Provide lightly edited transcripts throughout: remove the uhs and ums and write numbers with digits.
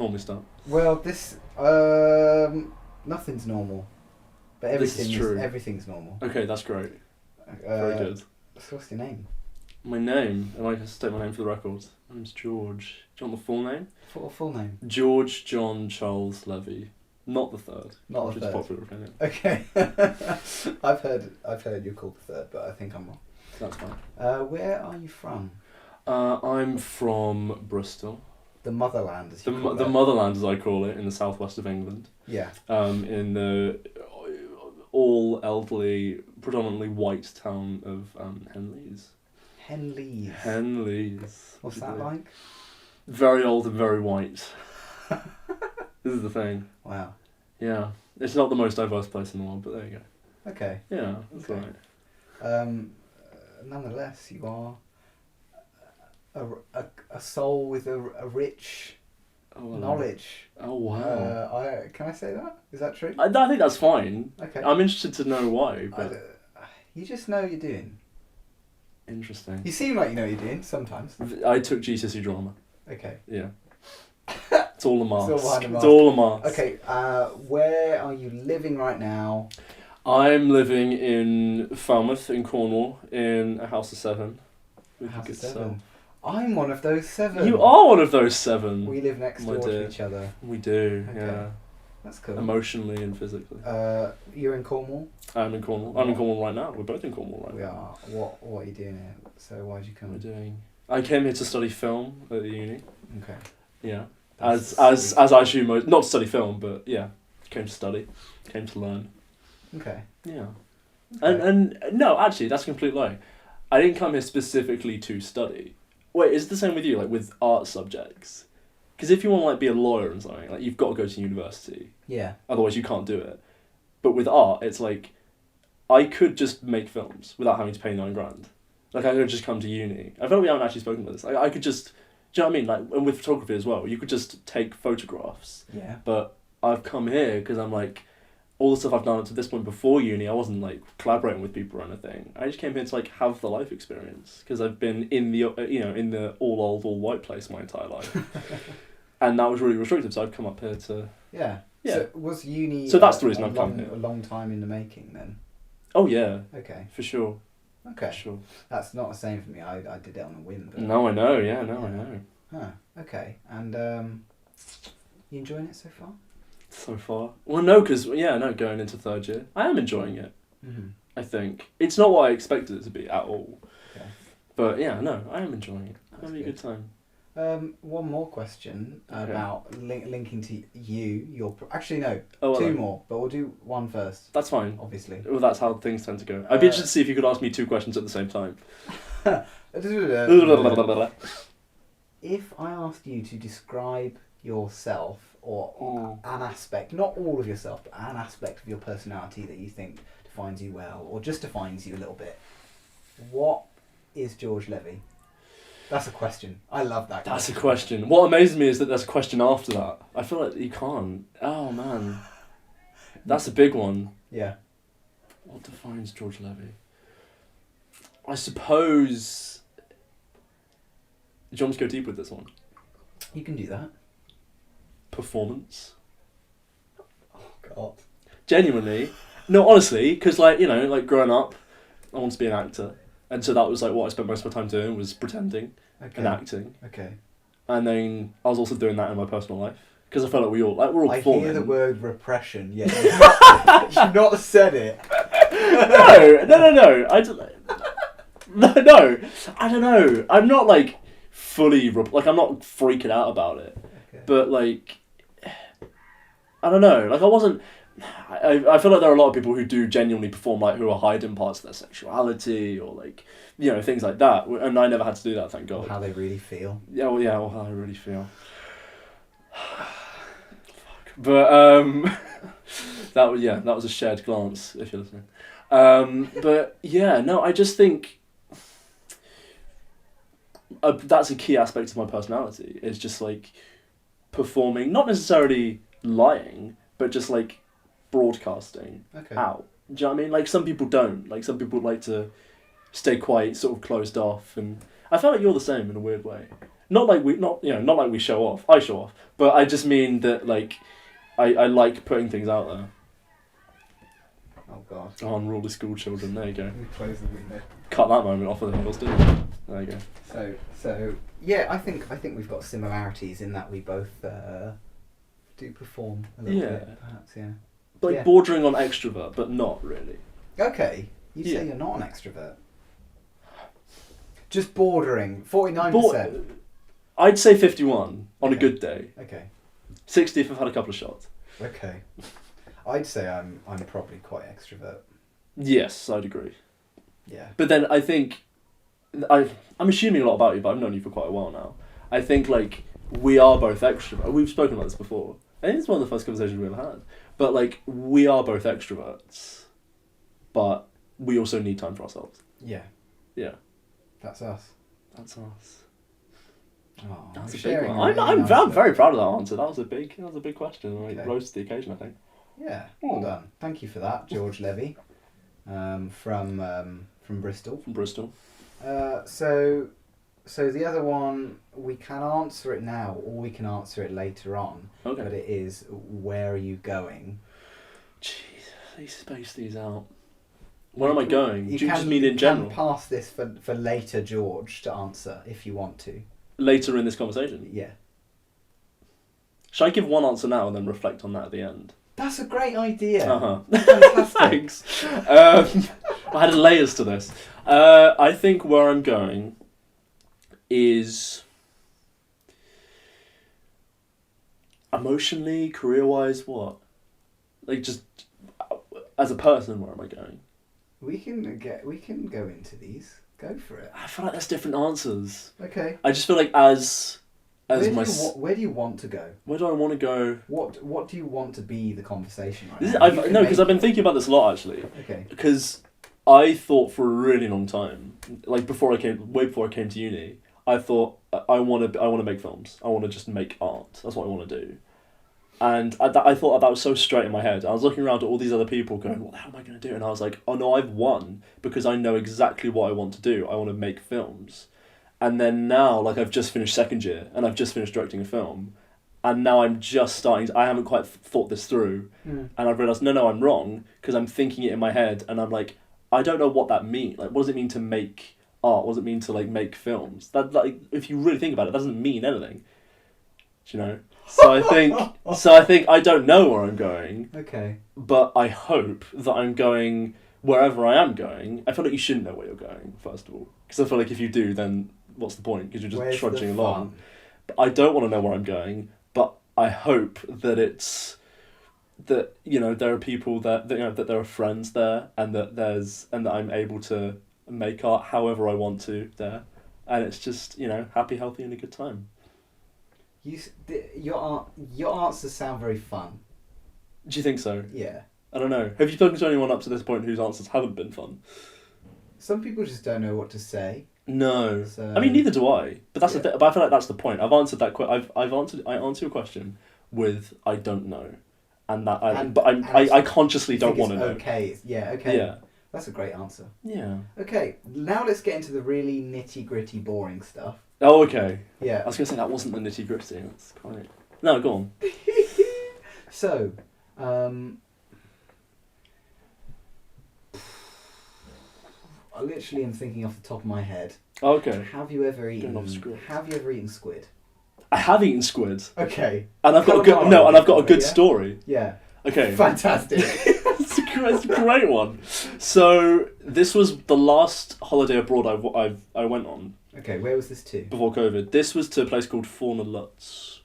normally start? Well, this nothing's normal, but everything's normal. Okay, that's great. Very good. So what's your name? My name, and I can state my name for the record. My name's George. Do you want the full name? Full name. George John Charles Levy. Not the third. Not the third. Popular opinion. Okay. I've heard you're called the third, but I think I'm wrong. That's fine. Where are you from? I'm from Bristol. The motherland, as you call it. The motherland, as I call it, in the southwest of England. Yeah. In the all elderly, predominantly white town of Henleys. Henleys. What's that like? Very old and very white. This is the thing. Wow. Yeah. It's not the most diverse place in the world, but there you go. Okay. Yeah, that's right. Nonetheless, you are a soul with a rich knowledge. Oh, wow. Can I say that? Is that true? I think that's fine. Okay. I'm interested to know why, but... You just know what you're doing. Interesting. You seem like you know what you're doing sometimes. I took GCSE drama. Okay. Yeah. It's all a mask. It's all a mask. Okay, where are you living right now? I'm living in Falmouth in Cornwall in a house of 7. House of 7. I'm one of those 7. You are one of those 7. We live next door to each other. We do, okay. yeah. That's cool. Emotionally and physically. You're in Cornwall? I'm in Cornwall. I'm in Cornwall right now. We're both in Cornwall right now. We are. What are you doing here? So why'd you come? I came here to study film at the uni. Okay. Yeah. As I assume most, not to study film, but yeah, came to study, came to learn. Okay. Yeah. Okay. And no, actually, that's a complete lie. I didn't come here specifically to study. Wait, is it the same with you, like with art subjects? Because if you want to like be a lawyer and something, like you've got to go to university. Yeah. Otherwise, you can't do it. But with art, it's like I could just make films without having to pay $9,000. Like I could just come to uni. I feel like we haven't actually spoken about this. I could just, do you know what I mean? Like, and with photography as well, you could just take photographs. Yeah. But I've come here because I'm like, all the stuff I've done up to this point before uni, I wasn't like collaborating with people or anything. I just came here to like have the life experience because I've been in the in the all old all white place my entire life, and that was really restrictive. So I've come up here to yeah. Yeah. So was uni? So that's the reason I've come here. A long time in the making then. Oh yeah. Okay. For sure. Okay. For sure. That's not the same for me. I did it on a whim. But no, I know. Yeah, no, I know. Huh. Okay. And you enjoying it so far? So far? Well, no, because going into 3rd year, I am enjoying it. Mm-hmm. I think it's not what I expected it to be at all. Okay. But yeah, no, I am enjoying it. I'm having a good. good time. One more question about linking to you. Actually, no. Oh, two more, but we'll do one first. That's fine. Obviously. Well, that's how things tend to go. I'd be interested to see if you could ask me 2 questions at the same time. If I asked you to describe yourself or an aspect, not all of yourself, but an aspect of your personality that you think defines you well, or just defines you a little bit, what is George Levy? That's a question. I love that. That's a question. What amazes me is that there's a question after that. I feel like you can't. Oh, man. That's a big one. Yeah. What defines George Levy? I suppose... Do you want me to go deep with this one? You can do that. Performance. Oh, God. Genuinely. No, honestly, because, like, growing up, I wanted to be an actor. And so that was like what I spent most of my time doing, was pretending and acting. Okay. And then I was also doing that in my personal life because I felt like we're all performing. I hear the word repression. Yeah, you've not said it. No. I don't know. I'm not like fully I'm not freaking out about it. Okay. But like, I don't know. Like I wasn't. I feel like there are a lot of people who do genuinely perform, like, who are hiding parts of their sexuality or, like, things like that. And I never had to do that, thank God. Or how they really feel. Or how I really feel. Fuck. But, that was a shared glance, if you're listening. But, yeah, no, I just think that's a key aspect of my personality, is just, like, performing, not necessarily lying, but just, like, broadcasting out. Do you know what I mean? Like, some people don't. Like, some people like to stay quite sort of closed off, and I feel like you're the same in a weird way. Not like we show off. I show off, but I just mean that like, I like putting things out there. Oh God. Oh, unruly school children. There you go. Close the window. Cut that moment off of the hills, didn't you? There you go. So yeah, I think we've got similarities in that we both do perform a little bit, perhaps. Yeah. Like bordering on extrovert, but not really. Okay, you say you're not an extrovert. Just bordering. 49%. I'd say 51 on a good day. Okay. 60 if I've had a couple of shots. Okay. I'd say I'm probably quite extrovert. Yes, I'd agree. Yeah. But then I think I'm assuming a lot about you, but I've known you for quite a while now. I think like we are both extroverts. We've spoken about this before. I think it's one of the first conversations we ever had. But like we are both extroverts, but we also need time for ourselves. Yeah. Yeah. That's us. That's us. Oh, that's a big one. I'm very proud of that answer. That was a big question. Like, rose to the occasion, I think. Yeah, well done. Thank you for that, George Levy, from Bristol. From Bristol. So the other one, we can answer it now, or we can answer it later on. Okay. But it is, where are you going? Jeez, please space these out. Where am I going? Do you just mean in general? You can pass this for later, George, to answer if you want to. Later in this conversation? Yeah. Should I give one answer now and then reflect on that at the end? That's a great idea. Fantastic. Thanks. I had layers to this. I think where I'm going is emotionally, career-wise, what? Like just as a person, where am I going? We can go into these. Go for it. I feel like there's different answers. Okay. I just feel like where do you want to go? Where do I want to go? What do you want to be the conversation right now? Because I've been thinking about this a lot actually. Okay. Because I thought for a really long time, like way before I came to uni, I thought I want to make films. I want to just make art. That's what I want to do. And I thought that was so straight in my head. I was looking around at all these other people going, what the hell am I going to do? And I was like, oh no, I've won because I know exactly what I want to do. I want to make films. And then now, like, I've just finished second year and I've just finished directing a film. And now I'm just starting I haven't quite thought this through. And I've realised, no, I'm wrong because I'm thinking it in my head and I'm like, I don't know what that means. Like, what does it mean to make art? What does it mean to, like, make films? That, like, if you really think about it, that doesn't mean anything. Do you know? So I think I don't know where I'm going. Okay. But I hope that I'm going wherever I am going. I feel like you shouldn't know where you're going, first of all. Because I feel like if you do, then what's the point? Because you're just trudging along. But I don't want to know where I'm going, but I hope that that there are people that there are friends there and that I'm able to make art however I want to there. And it's just, happy, healthy and a good time. Your answers sound very fun. Do you think so? Yeah. I don't know. Have you spoken to anyone up to this point whose answers haven't been fun? Some people just don't know what to say. No. So, I mean, neither do I. But that's but I feel like that's the point. I've answered that. I answered your question with I don't know, and that I consciously don't want to know. Okay. Yeah. Okay. Yeah. That's a great answer. Yeah. Okay. Now let's get into the really nitty gritty, boring stuff. Oh, okay. Yeah. I was gonna say that wasn't the nitty gritty. That's quite. No, go on. So, I literally am thinking off the top of my head. Oh, okay. Have you ever eaten squid? I have eaten squid. Okay. And I've got a good story. Yeah. Okay. Fantastic. It's a great one. So this was the last holiday abroad I went on. Okay, where was this to? Before COVID. This was to a place called Fornalutz.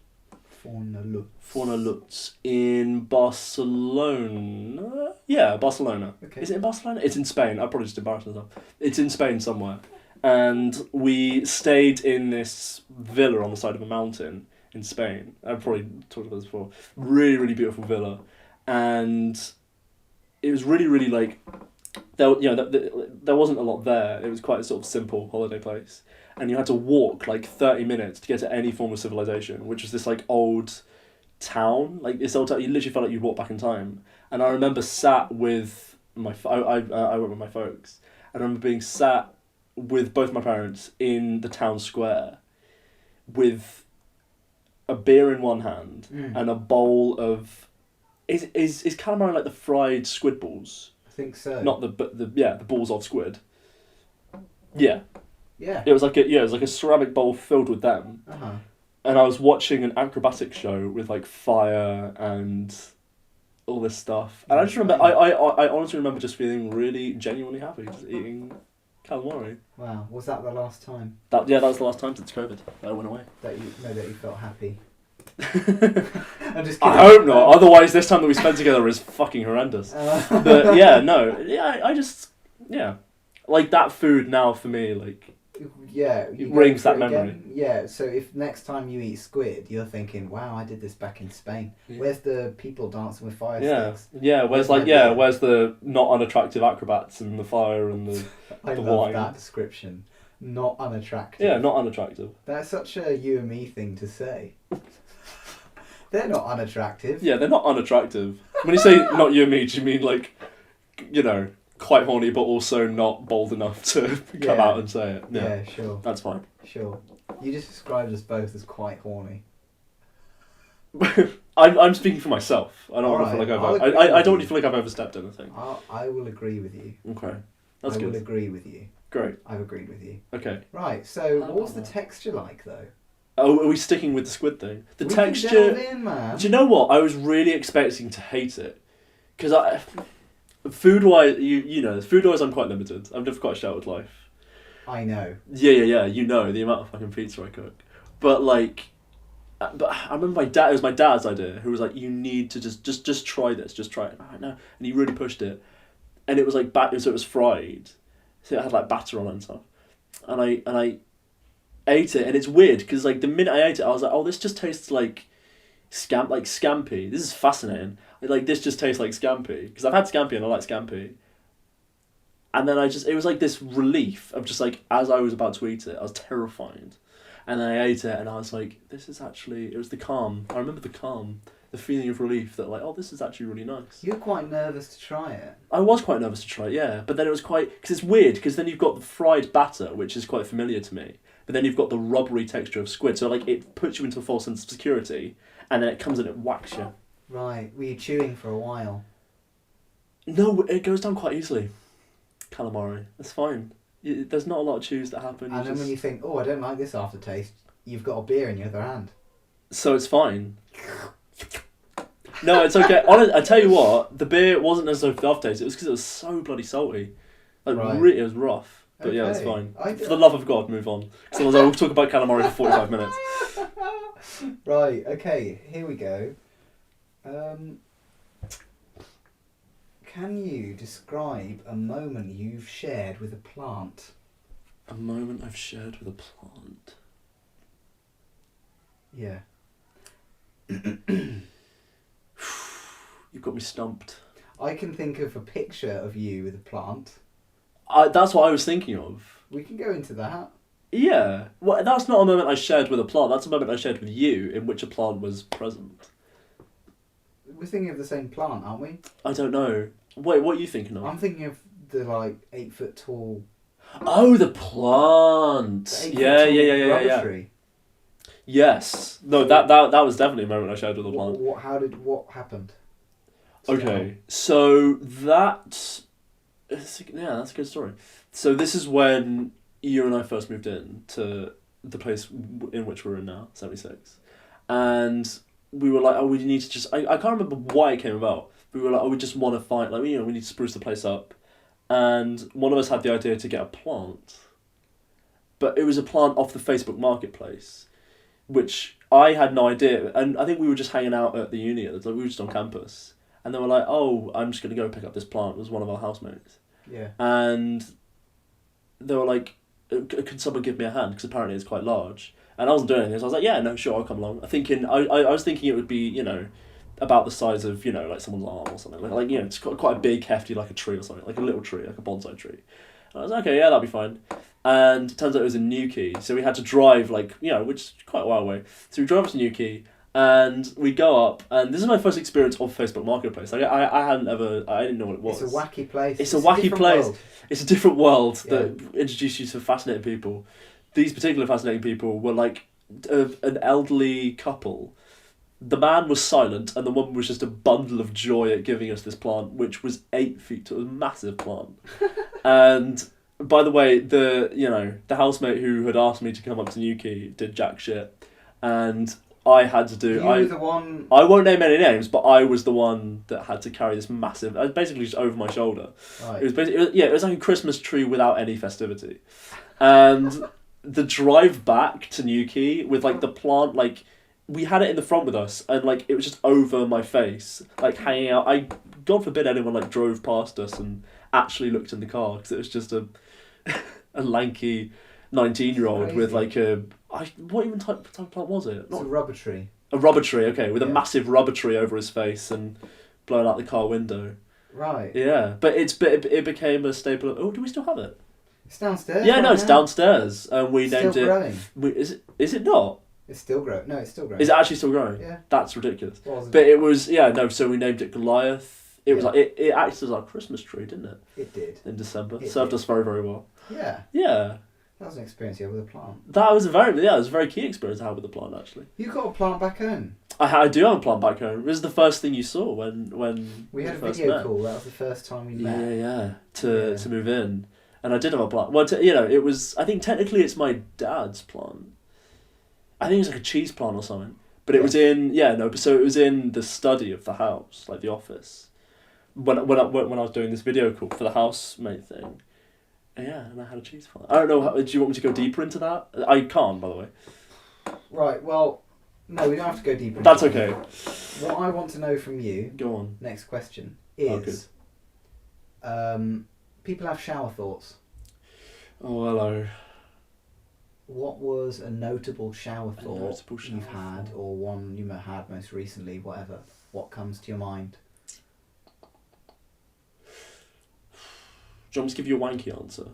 Fornalutz in Barcelona. Yeah, Barcelona. Okay. Is it in Barcelona? It's in Spain. I'll probably just embarrass myself. It's in Spain somewhere. And we stayed in this villa on the side of a mountain in Spain. I've probably talked about this before. Really, really beautiful villa. And it was really, really like... There wasn't a lot there. It was quite a sort of simple holiday place. And you had to walk like 30 minutes to get to any form of civilization, which was this like old town. Like this old town, you literally felt like you walked back in time. And I remember sat with I went with my folks. And I remember being sat with both my parents in the town square, with a beer in one hand and a bowl of is calamari like the fried squid balls? I think so. Not the balls of squid. Yeah. Yeah. It was like a ceramic bowl filled with them. And I was watching an acrobatic show with like fire and all this stuff. And I just remember I honestly remember just feeling really genuinely happy just eating calamari. Wow, was that the last time? That was the last time since COVID that I went away. That you felt happy. I'm just kidding. I hope not. Otherwise, this time that we spent together is fucking horrendous. But yeah, no, yeah, I just like that food now for me, like it brings that memory. Again? Yeah. So if next time you eat squid, you're thinking, "Wow, I did this back in Spain. Yeah. Where's the people dancing with fire sticks? Yeah. Where's the not unattractive acrobats and the fire and the I the love wine? that description. Not unattractive. Yeah, not unattractive. That's such a you and me thing to say. They're not unattractive. Yeah, they're not unattractive. When you say not you and me, do you mean like, quite horny, but also not bold enough to come out and say it? Yeah, sure. That's fine. Sure. You just described us both as quite horny. I'm speaking for myself. I don't want to feel like I don't want to feel like I've overstepped anything. I will agree with you. Okay, that's good. I will agree with you. Great. I've agreed with you. Okay. Right. So, what's the texture like though? Oh, are we sticking with the squid thing? The texture. Can delve in, man. Do you know what? I was really expecting to hate it, because food-wise, food-wise, I'm quite limited. I've lived quite a sheltered life. I know. Yeah. You know the amount of fucking pizza I cook, but I remember it was my dad's idea, who was like, "You need to just try this, just try it." I know, and he really pushed it, and it was like so it was fried, so it had like batter on it and stuff, and I ate it, and it's weird because like the minute I ate it, I was like, "Oh, this just tastes like scampi. This is fascinating. This just tastes like scampi," because I've had scampi and I like scampi. And then it was like this relief of just like, as I was about to eat it, I was terrified. And then I ate it and I was like, it was the calm. I remember the calm, the feeling of relief that like, oh, this is actually really nice. You're quite nervous to try it. I was quite nervous to try it, yeah. But then it was because it's weird, because then you've got the fried batter, which is quite familiar to me. But then you've got the rubbery texture of squid. So like it puts you into a false sense of security, and then it comes and it whacks you. Right. Were you chewing for a while? No, it goes down quite easily. Calamari. It's fine. There's not a lot of chews that happen. And then when you think, oh, I don't like this aftertaste, you've got a beer in your other hand. So it's fine. No, it's okay. I tell you what, the beer wasn't necessarily for the aftertaste. It was because it was so bloody salty. It was rough. But yeah, it's fine. For the love of God, move on. Because otherwise I will talk about calamari for 45 minutes. Right, okay, here we go. Can you describe a moment you've shared with a plant? A moment I've shared with a plant? Yeah. You've got me stumped. I can think of a picture of you with a plant. That's what I was thinking of. We can go into that. Yeah. Well, that's not a moment I shared with a plant. That's a moment I shared with you in which a plant was present. We're thinking of the same plant, aren't we? I don't know. Wait, what are you thinking of? I'm thinking of the 8 foot tall. Oh, the plant. Yeah. Tree. Yes. No, that was definitely a moment I shared with a plant. What happened? Okay, so that's a good story. So this is when you and I first moved in to the place in which we're in now, 76, and we were like, oh, we need to just. I can't remember why it came about. We were like, oh, we just want to find we need to spruce the place up, and one of us had the idea to get a plant, but it was a plant off the Facebook Marketplace, which I had no idea, and I think we were just hanging out at the uni. We were just on campus. And they were like, oh, I'm just going to go pick up this plant. It was one of our housemates. Yeah. And they were like, could someone give me a hand? Because apparently it's quite large. And I wasn't doing anything. So I was like, yeah, no, sure, I'll come along. I was thinking it would be, about the size of, like someone's arm or something. It's quite a big, hefty, like a tree or something. Like a little tree, like a bonsai tree. And I was like, okay, yeah, that'll be fine. And it turns out it was in Newquay. So we had to drive, which is quite a while away. So we drove up to Newquay. And we go up, and this is my first experience of Facebook Marketplace. I didn't know what it was. It's a wacky place. It's a wacky place. World. It's a different world that introduced you to fascinating people. These particular fascinating people were of an elderly couple. The man was silent, and the woman was just a bundle of joy at giving us this plant, which was 8 feet tall. It was a massive plant. And by the way, the housemate who had asked me to come up to Newquay did jack shit, and I had to do. You were the one. I won't name any names, but I was the one that had to carry this massive. Basically just over my shoulder. Right. It was like a Christmas tree without any festivity, and the drive back to Newquay with like the plant like. We had it in the front with us, and like it was just over my face, like hanging out. God forbid anyone like drove past us and actually looked in the car, because it was just a lanky 19-year-old with like what even type of plant was it? It's a rubber tree. A rubber tree, okay, with a massive rubber tree over his face and blowing out the car window. Right. Yeah, but it became a staple. Do we still have it? It's downstairs. Yeah, no, it's downstairs, and we named still growing. Is it not? It's still growing. No, it's still growing. Is it actually still growing? Yeah. That's ridiculous. Was it? But it was, so we named it Goliath. It was like, it acted as our Christmas tree, didn't it? It did. In December. It Served did. us very, very well. Yeah. Yeah. That was an experience you had with a plant. That was a very key experience I had with the plant, actually. You got a plant back home. I do have a plant back home. It was the first thing you saw when we had a first video met. call. That was the first time we met. Yeah. To move in. And I did have a plant. Well, it was, I think technically it's my dad's plant. I think it was like a cheese plant or something. But it was so it was in the study of the house, like the office. When I was doing this video call for the housemate thing. And I had a cheese plant. I don't know, do you want me to go deeper into that? I can't, by the way. Right, well, no, we don't have to go deeper into That's that. okay. What I want to know from you, Go on. next question, is people have shower thoughts. Oh, hello. What was a notable shower thought you've had, or one you had most recently, whatever? What comes to your mind? Do you want me to give you a wanky answer?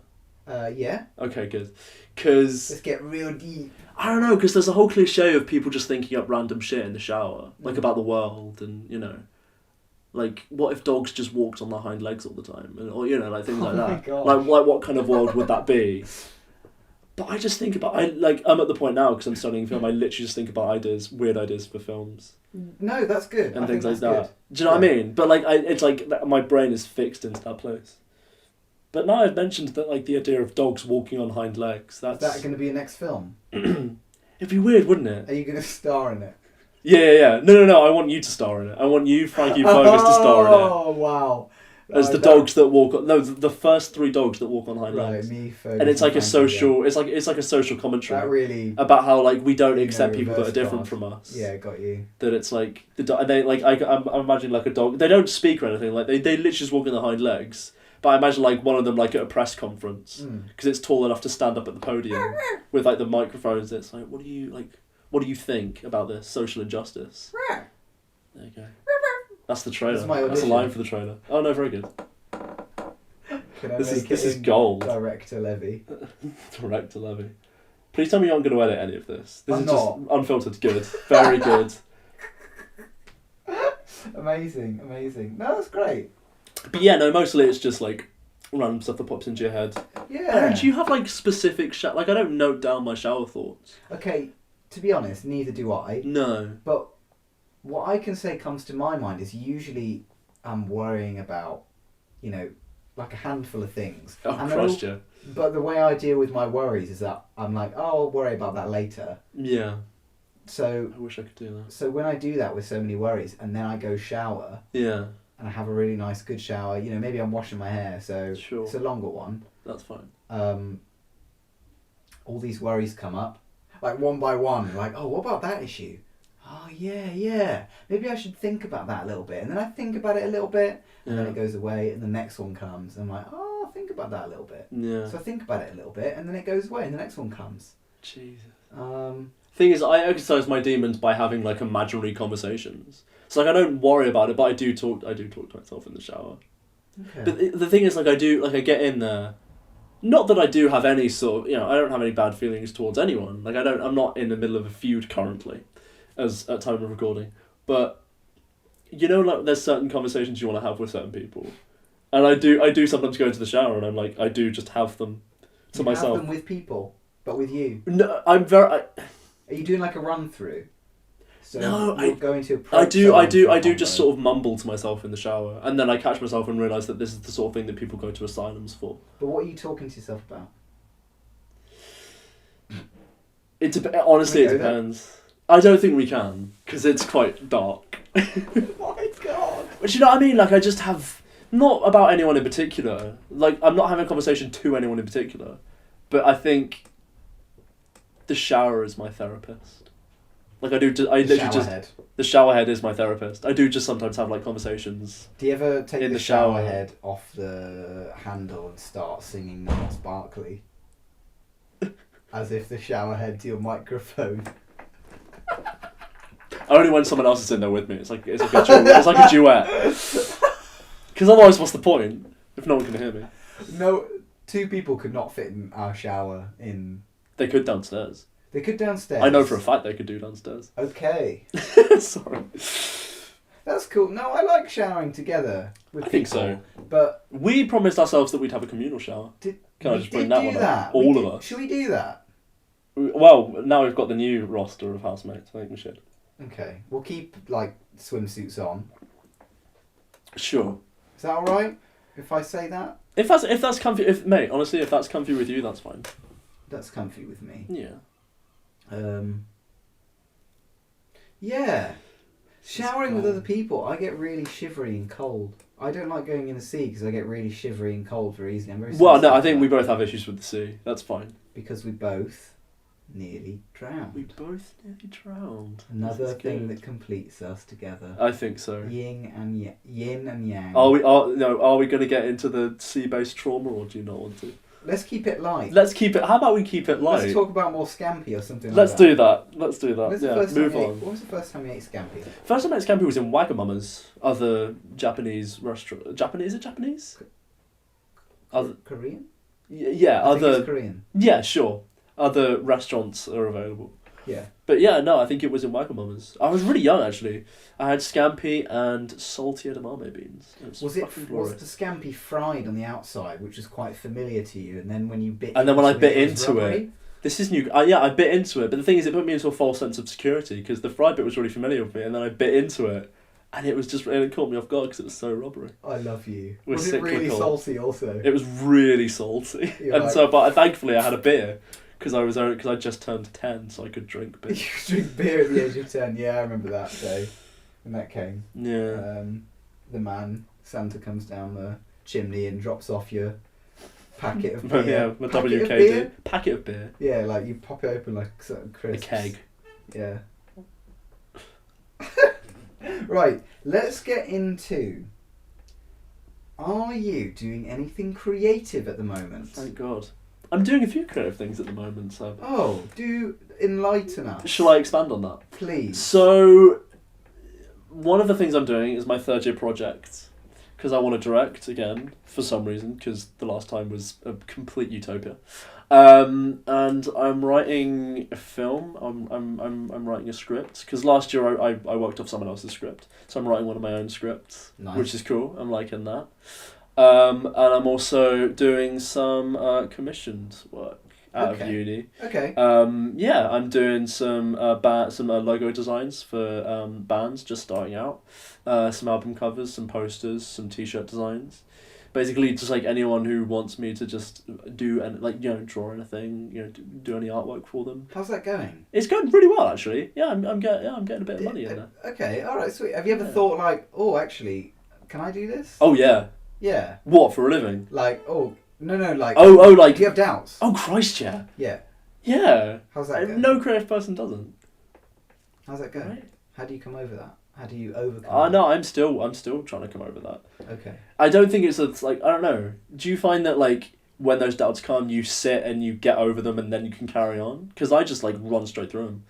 Yeah. Okay, good. Because Let's get real deep. I don't know, because there's a whole cliche of people just thinking up random shit in the shower, like about the world, and like what if dogs just walked on their hind legs all the time, or like things like that. Like what kind of world would that be? But I just think about I'm at the point now because I'm studying film. I literally just think about weird ideas for films. No, that's good. And I things think like that's that. Do you know what I mean? But like it's like my brain is fixed into that place. But now I've mentioned that like the idea of dogs walking on hind legs. That's Is that going to be your next film? It'd be weird, wouldn't it? Are you going to star in it? Yeah. No. I want you to star in it. I want you, Frankie Fergus, to star in it. Oh wow! As the dogs that walk on, the first 3 dogs that walk on hind legs. Right, me, Fergus, and it's like a Frankie, social. It's like a social commentary. That really about how like we don't accept people that are reverse different guard. from us. Yeah, got you. That it's like and they like I'm imagining like a dog. They don't speak or anything. Like they literally just walk on their hind legs. But I imagine like one of them like at a press conference because it's tall enough to stand up at the podium with like the microphones. It's like, what do you think about this social injustice? There you go. That's the trailer. That's a line for the trailer. Oh no, very good. This is gold. Director Levy. Director Levy. Please tell me you aren't going to edit any of this. This I'm is not. just unfiltered good. Very good. Amazing. No, that's great. But yeah, no, mostly it's just like random stuff that pops into your head. Yeah. Do you have like specific I don't note down my shower thoughts. Okay, to be honest, neither do I. No. But what I can say comes to my mind is usually I'm worrying about, like a handful of things. Oh, Christ, yeah. But the way I deal with my worries is that I'm like, I'll worry about that later. Yeah. So I wish I could do that. So when I do that with so many worries, and then I go shower. Yeah. And I have a really nice, good shower. Maybe I'm washing my hair, so sure. It's a longer one. That's fine. All these worries come up, like one by one. Like, oh, what about that issue? Oh, yeah. Maybe I should think about that a little bit. And then I think about it a little bit, and then it goes away, and the next one comes. And I'm like, oh, I'll think about that a little bit. Yeah. So I think about it a little bit, and then it goes away, and the next one comes. Jesus. Thing is, I exercise my demons by having like imaginary conversations. So like I don't worry about it, but I do talk to myself in the shower. Okay. But the thing is, like I get in there. Not that I do have any sort of, I don't have any bad feelings towards anyone. Like I'm not in the middle of a feud currently, as at time of recording. But like there's certain conversations you want to have with certain people, and I do sometimes go into the shower and I'm like I do just have them to myself. Have them with people, but with you. No, Are you doing like a run through? So No, you're going to I approach do someone for just combo. sort of mumble to myself in the shower, and then I catch myself and realise that this is the sort of thing that people go to asylums for. But what are you talking to yourself about? Honestly, it Can we go there? depends. I don't think we can, because it's quite dark. Oh my god. But you know what I mean? Like, I just have... Not about anyone in particular. Like, I'm not having a conversation to anyone in particular. But I think the shower is my therapist. Like, I literally just... Head. The shower head is my therapist. I do just sometimes have, like, conversations. Do you ever take In the the shower shower. head off the handle and start singing Not Sparkly? As if the shower head's your microphone. Only when someone else is in there with me. It's like a duet. Because otherwise, what's the point if no one can hear me? No, 2 people could not fit in our shower in... They could downstairs. They could downstairs. I know for a fact they could do downstairs. Okay. Sorry. That's cool. No, I like showering together with I people. think so. But We promised ourselves that we'd have a communal shower. Can I just bring that one up? All of us. Should we do that? Well, now we've got the new roster of housemates. I think we should. Okay. We'll keep, like, swimsuits on. Sure. Is that alright? If I say that? If that's comfy, mate, honestly, if that's comfy with you, that's fine. That's comfy with me. Yeah. Yeah. Showering with cold. other people, I get really shivery and cold. I don't like going in the sea because I get really shivery and cold very easily. I'm very Well, no, sensitive I to think we that. both have issues with the sea. That's fine. Because we both nearly drowned. We both nearly drowned. Another This is thing good. that completes us together. I think so. Yin and yang. Are we going to get into the sea-based trauma, or do you not want to? Let's keep it light. Let's keep it. How about we keep it light? Let's talk about more scampi or something Let's like that. do that. Let's do that. When's the Yeah, first time move you ate- on. When was the first time you ate scampi? First time I ate scampi was in Wagamama's, other Japanese restaurant. Japanese? Is it Japanese? Other, Korean? yeah, I think other. it's Korean. Yeah, sure. Other restaurants are available. Yeah. But yeah, no, I think it was in Wagamama's. I was really young actually. I had scampi and salty edamame beans. Was fucking the glorious. scampi fried on the outside, which was quite familiar to you, and then when you bit And then when I bit it was into rubbery? This is new. Yeah, I bit into it, but the thing is, it put me into a false sense of security because the fried bit was really familiar with me, and then I bit into it, and it caught me off guard because it was so rubbery. I love you. We're Was it really cyclical. salty also? It was really salty, You're and like- so, but thankfully I had a beer because I just turned 10, so I could drink beer. You drink beer at the age of 10. Yeah, I remember that day when that came. Yeah. Santa comes down the chimney and drops off your packet of beer. Yeah, the Packet of WKD beer? packet of beer, Yeah, like you pop it open like something a crisps. keg. Yeah. Right, let's get into... Are you doing anything creative at the moment? Thank God. I'm doing a few creative things at the moment, so. Oh, do enlighten us. Shall I expand on that? Please. So, one of the things I'm doing is my third year project, because I want to direct again for some reason, because the last time was a complete utopia, and I'm writing a film. I'm writing a script because last year I worked off someone else's script, so I'm writing one of my own scripts, Nice. which is cool. I'm liking that. And I'm also doing some commissioned work out of Okay. uni. Okay. Yeah, I'm doing some logo designs for bands just starting out, some album covers, some posters, some t-shirt designs. Basically, just like anyone who wants me to just do and draw anything, do any artwork for them. How's that going? It's going really well actually. Yeah, I'm getting a bit of money in there. Okay, alright, sweet. Have you ever Yeah. thought like, oh, actually, can I do this? Oh yeah. Yeah. What for a living? Like, oh, no, like... Oh, like. Do you have doubts? Oh Christ, yeah. Yeah. Yeah. How's that going? No creative person doesn't. How's that going? Right. How do you come over that? How do you overcome No, I'm still trying to come over that. Okay. I don't think it's like, I don't know. Do you find that like when those doubts come, you sit and you get over them and then you can carry on? Because I just like run straight through them.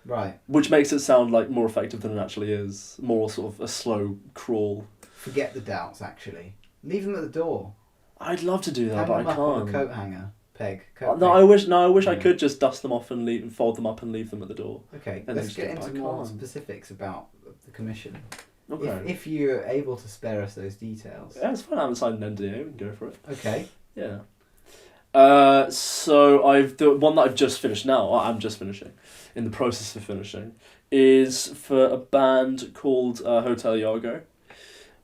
Right. Which makes it sound like more effective than it actually is. More sort of a slow crawl. Forget the doubts, actually. Leave them at the door. I'd love to do that, Hang but I them up on a can't. coat hanger. Peg. No, Coat I wish I Yeah. could just dust them off and fold them up and leave them at the door. Okay, And let's then get just into get more back on. specifics about the commission. Okay. If you're able to spare us those details. Yeah, it's fine. I haven't signed an NDA. We can go for it. Okay. Yeah. So the one that I've just finished now, or I'm just finishing, in the process of finishing, is for a band called Hotel Iago,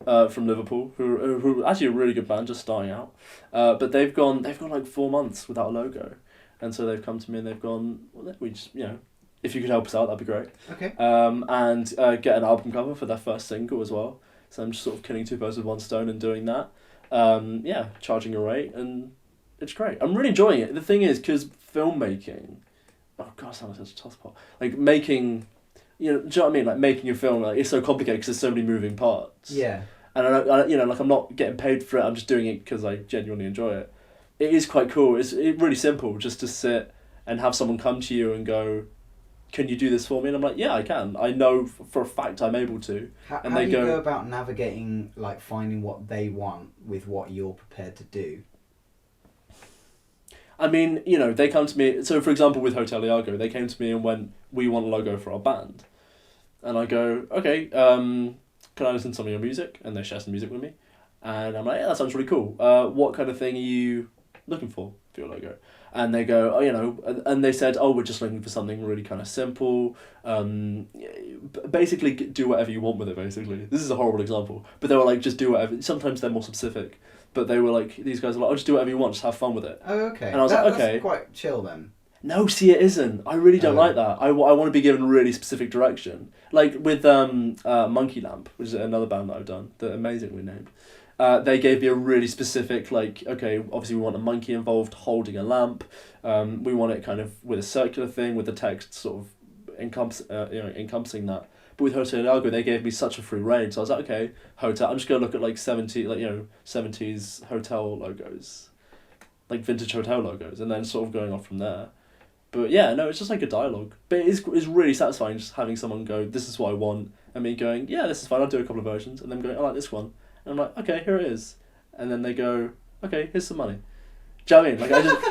from Liverpool, who are actually a really good band, just starting out. But they've gone like 4 months without a logo, and so they've come to me and they've gone, well, we just, if you could help us out, that'd be great. Okay. And get an album cover for their first single as well. So I'm just sort of killing two birds with one stone and doing that. Charging a rate, and it's great. I'm really enjoying it. The thing is, because filmmaking, oh god, I sound like such a tosspot. Like making, do you know what I mean? Like making a film, like it's so complicated because there's so many moving parts. Yeah. And like I'm not getting paid for it. I'm just doing it because I genuinely enjoy it. It is quite cool. It's really simple, just to sit and have someone come to you and go, "Can you do this for me?" And I'm like, "Yeah, I can. I know for a fact I'm able to." How and do they you go about navigating, like finding what they want with what you're prepared to do? I mean, they come to me. So, for example, with Hotel Iago, they came to me and went, "We want a logo for our band," and I go, "Okay, can I listen to some of your music?" And they share some music with me, and I'm like, "Yeah, that sounds really cool. What kind of thing are you looking for your logo?" And they go, "Oh, and they said, "Oh, we're just looking for something really kind of simple. Basically, do whatever you want with it. Basically, this is a horrible example, but they were like, just do whatever. Sometimes they're more specific." But they were like, these guys were like, "Oh, just do whatever you want, just have fun with it." Oh, okay. And I was like, okay. That's quite chill then. No, see, it isn't. I really don't like that. I want to be given really specific direction. Like with Monkey Lamp, which is another band that I've done, that amazingly named. They gave me a really specific, like, okay, obviously we want a monkey involved holding a lamp. We want it kind of with a circular thing, with the text sort of encompassing that. But with Hotel Iago, they gave me such a free rein. So I was like, okay, hotel. I'm just gonna look at like 70s hotel logos, like vintage hotel logos, and then sort of going off from there. But yeah, no, it's just like a dialogue. But it's really satisfying just having someone go, "This is what I want," and me going, "Yeah, this is fine. I'll do a couple of versions," and them going, "I like this one," and I'm like, "Okay, here it is," and then they go, "Okay, here's some money." Do you know what I mean? Like I just,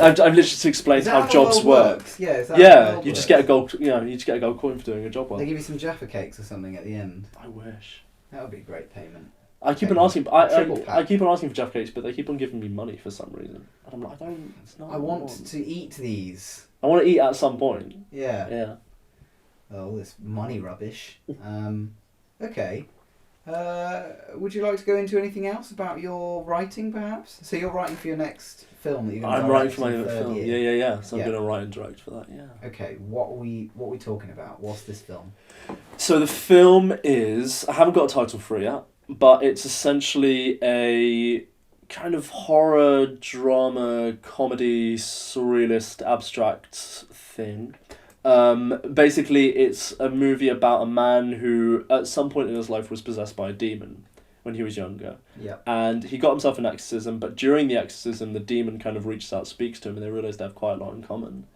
I've literally just explained how jobs work. Yeah, is that yeah, you just get a gold. You just get a gold coin for doing a job well. They give you some Jaffa cakes or something at the end. I wish. That would be great payment. I keep on asking. I keep on asking for Jaffa cakes, but they keep on giving me money for some reason. And I'm like, I don't. It's not. I want to eat these. I want to eat at some point. Yeah. Yeah. Oh, this money rubbish. Okay. Would you like to go into anything else about your writing, perhaps? So you're writing for your next film that you're going to I'm writing for my next film. Year. Yeah. So I'm going to write and direct for that. Yeah. Okay. What are we talking about? What's this film? So the film is, I haven't got a title for it yet, but it's essentially a kind of horror, drama, comedy, surrealist, abstract thing. Basically, it's a movie about a man who, at some point in his life, was possessed by a demon when he was younger. Yeah. And he got himself an exorcism, but during the exorcism, the demon kind of reaches out, speaks to him, and they realise they have quite a lot in common.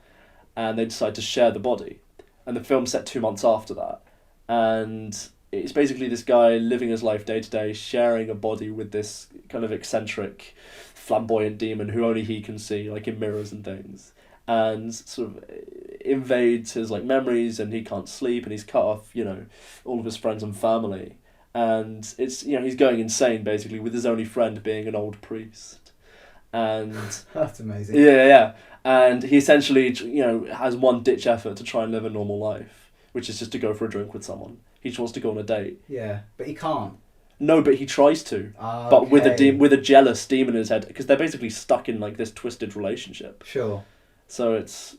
And they decide to share the body. And the film's set 2 months after that. And it's basically this guy living his life day to day, sharing a body with this kind of eccentric, flamboyant demon who only he can see, like in mirrors and things. And sort of invades his like memories, and he can't sleep, and he's cut off, all of his friends and family. And it's, he's going insane basically, with his only friend being an old priest. And that's amazing. Yeah. And he essentially, has one ditch effort to try and live a normal life, which is just to go for a drink with someone. He just wants to go on a date. Yeah, but he can't. No, but he tries to. But with a jealous demon in his head, because they're basically stuck in like this twisted relationship. Sure. So it's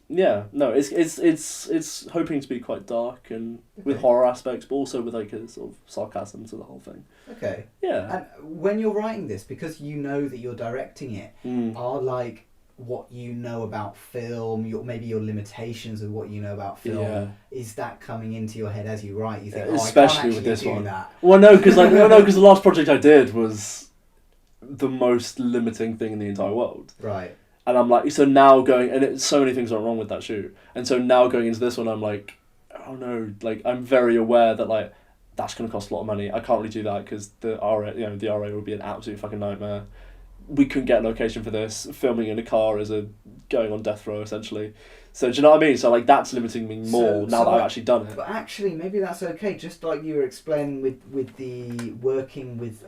hoping to be quite dark and with horror aspects, but also with like a sort of sarcasm to the whole thing. Okay. Yeah. And when you're writing this, because you know that you're directing it, are like what you know about film, maybe your limitations of what you know about film, is that coming into your head as you write? You think, especially I can't with this one. that. Well, no, because the last project I did was the most limiting thing in the entire world. Right. And I'm like, so now so many things went wrong with that shoot. And so now going into this one, I'm like, oh no, like I'm very aware that like that's going to cost a lot of money. I can't really do that because the RA would be an absolute fucking nightmare. We couldn't get a location for this. Filming in a car is going on death row essentially. So do you know what I mean? So like that's limiting me more now that I've actually done it. But actually, maybe that's okay. Just like you were explaining with the working with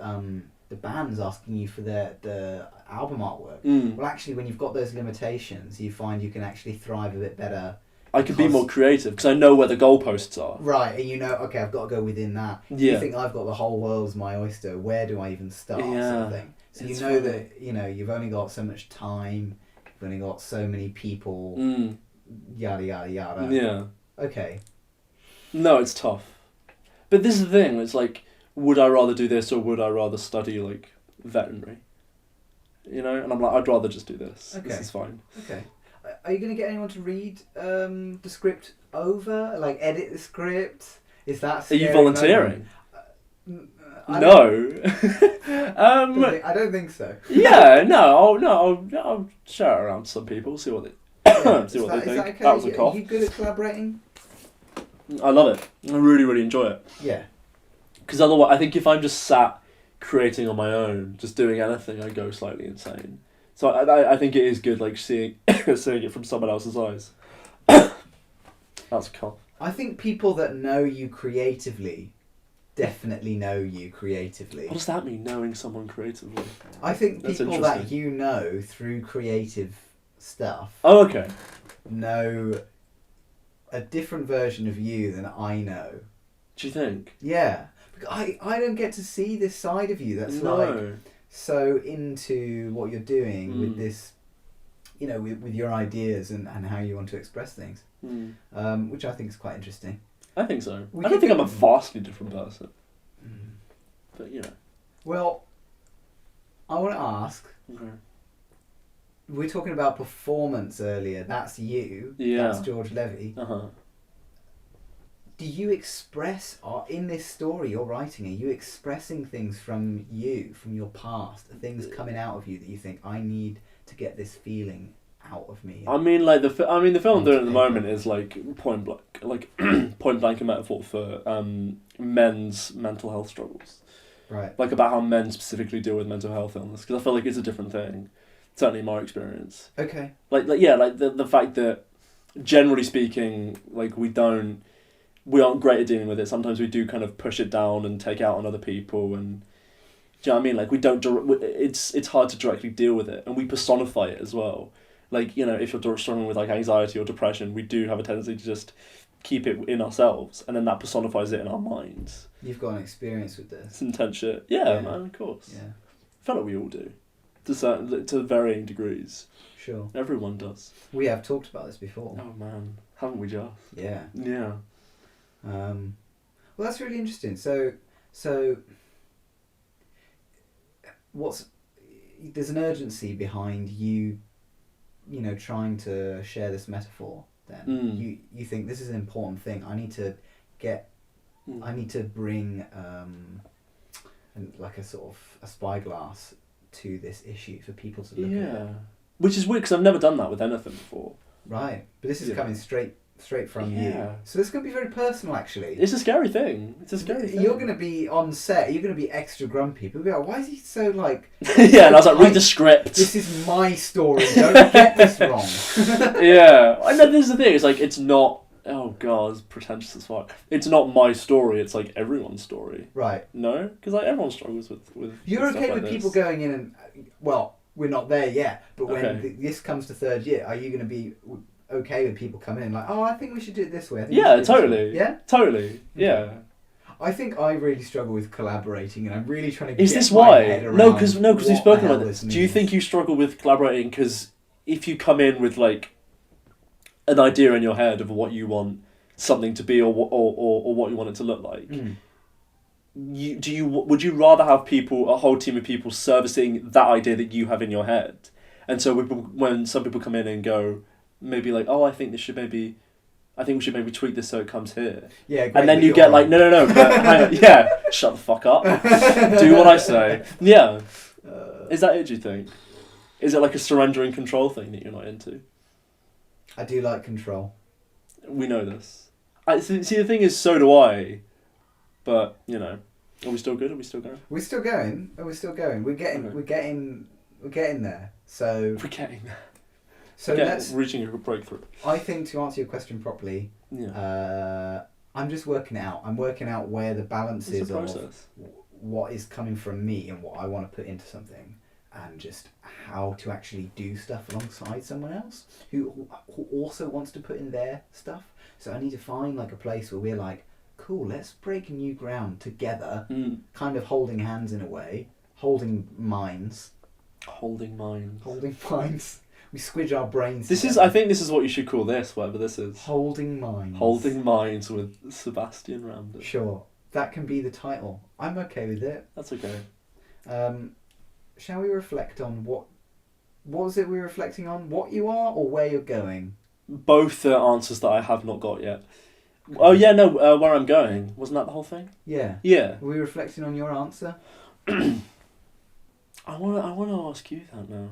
the bands asking you for the album artwork. Mm. Well, actually, when you've got those limitations, you find you can actually thrive a bit better. I can be more creative because I know where the goalposts are. Right, and you know, okay, I've got to go within that. Yeah. You think I've got the whole world's my oyster. Where do I even start? Sort of thing. So you know that you've only got so much time. You've only got so many people. Yada yada yada. Yeah. Okay. No, it's tough. But this is the thing. It's like, would I rather do this or would I rather study like veterinary? You know, and I'm like, I'd rather just do this. Okay. This is fine. Okay. Are you going to get anyone to read the script over? Like, edit the script? Is that scary? Are you volunteering? No. I don't think so. Yeah, I'll share it around to some people, see what they think. Is that okay? That was a cough. Are you good at collaborating? I love it. I really, really enjoy it. Yeah. Because otherwise, I think if I'm just sat creating on my own, just doing anything, I go slightly insane. So I think it is good, like, seeing it from someone else's eyes. That's a cough. I think people that know you creatively definitely know you creatively. What does that mean, knowing someone creatively? I think people that you know through creative stuff know a different version of you than I know. Do you think? Yeah. I don't get to see this side of you that's like so into what you're doing with this, you know, with your ideas and how you want to express things, which I think is quite interesting. I think so. I don't think I'm a vastly different person. But, you know. Well, I want to ask, we were talking about performance earlier. That's you. Yeah. That's George Levy. Do you express, in this story you're writing, are you expressing things from you, from your past, things coming out of you that you think, I need to get this feeling out of me? I mean, like the film I'm doing at the moment is like point blank a metaphor for men's mental health struggles. Right. Like about how men specifically deal with mental health illness, because I feel like it's a different thing. Certainly in my experience. Okay. Like the fact that generally speaking, like we aren't great at dealing with it. Sometimes we do kind of push it down and take it out on other people, and do you know what I mean? Like we don't. It's hard to directly deal with it, and we personify it as well. Like, you know, if you're struggling with like anxiety or depression, we do have a tendency to just keep it in ourselves, and then that personifies it in our minds. You've got an experience with this. It's intense shit. Yeah, man, of course. Yeah. I feel like we all do, to varying degrees. Sure. Everyone does. We have talked about this before. Oh man, haven't we just? Yeah. Yeah. Well, that's really interesting. So, there's an urgency behind you, you know, trying to share this metaphor. Then you think this is an important thing. I need to bring like a sort of a spyglass to this issue for people to look at. Yeah, which is weird because I've never done that with anything before. Right, but this is coming straight from you. So this is going to be very personal, actually. It's a scary thing. You're going to be on set. You're going to be extra grumpy. People go, why is he so like... Yeah, and I was like, read the script. This is my story. Don't get this wrong. Yeah. I know, this is the thing. It's like, it's not... Oh, God, it's pretentious as fuck. It's not my story. It's like everyone's story. Right. No? Because like everyone struggles with You're okay like with this. People going in and... Well, we're not there yet. But when this comes to third year, are you going to be... okay with people coming in like, oh, I think we should do it this way. Totally. Yeah? Totally. Yeah. I think I really struggle with collaborating, and I'm really trying to Is get this my why? head around No, because we've spoken about this. Do you think you struggle with collaborating because if you come in with like an idea in your head of what you want something to be or what you want it to look like, would you rather have a whole team of people servicing that idea that you have in your head? And so when some people come in and go, maybe like, oh, I think we should maybe tweak this so it comes here. Yeah, great, and then you get like, no, but yeah, shut the fuck up. Do what I say. Yeah. Is that it, do you think? Is it like a surrendering control thing that you're not into? I do like control. We know this. See, the thing is, so do I. But, you know, are we still good? Are we still going? We're still going. We're getting there. So... We're getting there. So let's reaching a breakthrough. I think to answer your question properly, I'm just working it out. I'm working out where the balance is of what is coming from me and what I want to put into something, and just how to actually do stuff alongside someone else who also wants to put in their stuff. So I need to find like a place where we're like, cool, let's break new ground together, kind of holding hands in a way, holding minds. Holding minds. Holding minds. We squidge our brains I think this is what you should call this, whatever this is. Holding minds. Holding minds with Sebastian Ramden. Sure. That can be the title. I'm okay with it. That's okay. Shall we reflect on what was it we were reflecting on? What you are or where you're going? Both are answers that I have not got yet. Oh yeah, no, where I'm going. Wasn't that the whole thing? Yeah. Yeah. Were we reflecting on your answer? I want to ask you that now.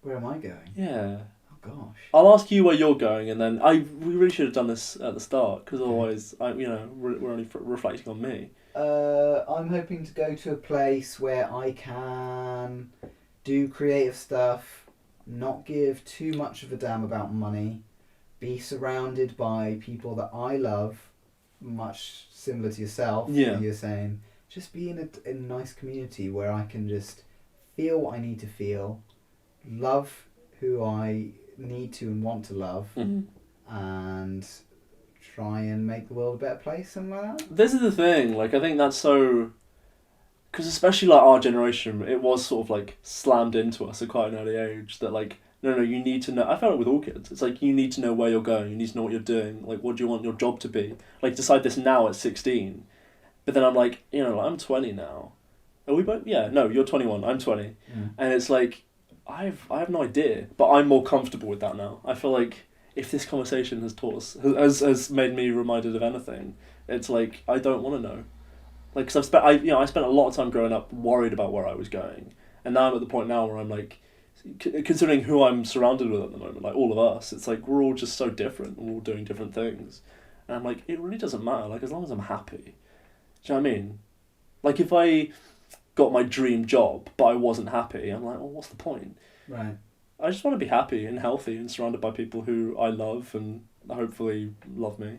Where am I going? Yeah. Oh gosh. I'll ask you where you're going, and then we really should have done this at the start, because otherwise, we're only reflecting on me. I'm hoping to go to a place where I can do creative stuff, not give too much of a damn about money, be surrounded by people that I love, much similar to yourself. Yeah. You're saying, just be in a nice community where I can just feel what I need to feel, love who I need to and want to love, and try and make the world a better place, something like that. This is the thing, like, I think that's so... Because especially, like, our generation, it was sort of, like, slammed into us at quite an early age that, like, no, you need to know... I felt it with all kids. It's like, you need to know where you're going, you need to know what you're doing, like, what do you want your job to be? Like, decide this now at 16. But then I'm like, I'm 20 now. Are we both? Yeah, no, you're 21, I'm 20. And it's like, I have no idea, but I'm more comfortable with that now. I feel like if this conversation has taught us, has made me reminded of anything, it's like, I don't want to know. Like, cause I spent a lot of time growing up worried about where I was going. And now I'm at the point now where I'm like, considering who I'm surrounded with at the moment, like all of us, it's like, we're all just so different. We're all doing different things. And I'm like, it really doesn't matter. Like, as long as I'm happy. Do you know what I mean? Like, if I got my dream job, but I wasn't happy, I'm like, well, what's the point? Right. I just want to be happy and healthy and surrounded by people who I love and hopefully love me.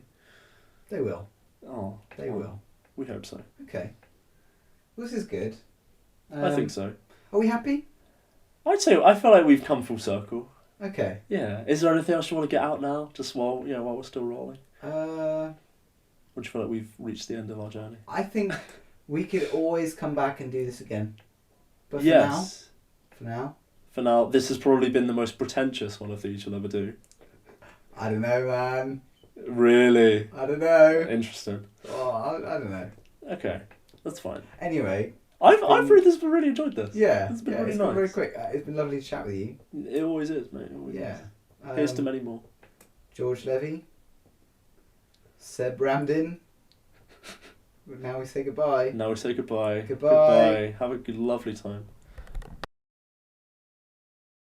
They will. Oh. They will. We hope so. Okay. Well, this is good. I think so. Are we happy? I'd say, I feel like we've come full circle. Okay. Yeah. Is there anything else you want to get out now, just while we're still rolling? Or do you feel like we've reached the end of our journey? I think we could always come back and do this again. But for now, this has probably been the most pretentious one of these you'll ever do. I don't know, man. Really? I don't know. Interesting. Oh, I don't know. Okay, that's fine. Anyway, I've really enjoyed this. Yeah, it's been really nice. Been very quick. It's been lovely to chat with you. It always is, mate. It always is. Here's to many more. George Levy, Seb Ramden. Now we say goodbye. Now we say goodbye. Goodbye. Have a good, lovely time.